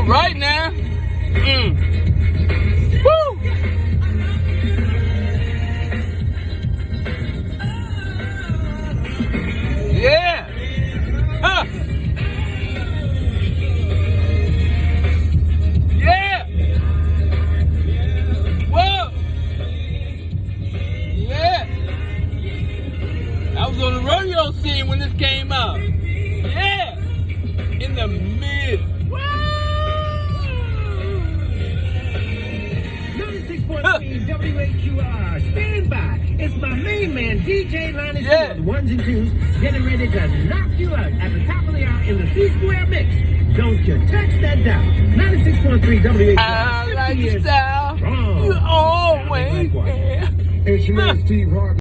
right now. Woo! Yeah. Huh. Yeah. Whoa. Yeah. I was on the rodeo scene when this came out. Yeah. In the mid. 96.3 WHUR. Stand by. It's my main man, DJ Linus. Yeah. The ones and twos getting ready to knock you out at the top of the hour in the C-Square mix. Don't you touch that dial. 96.3 WHUR. I like the style. Strong. You always. It's your man, Steve Harvey.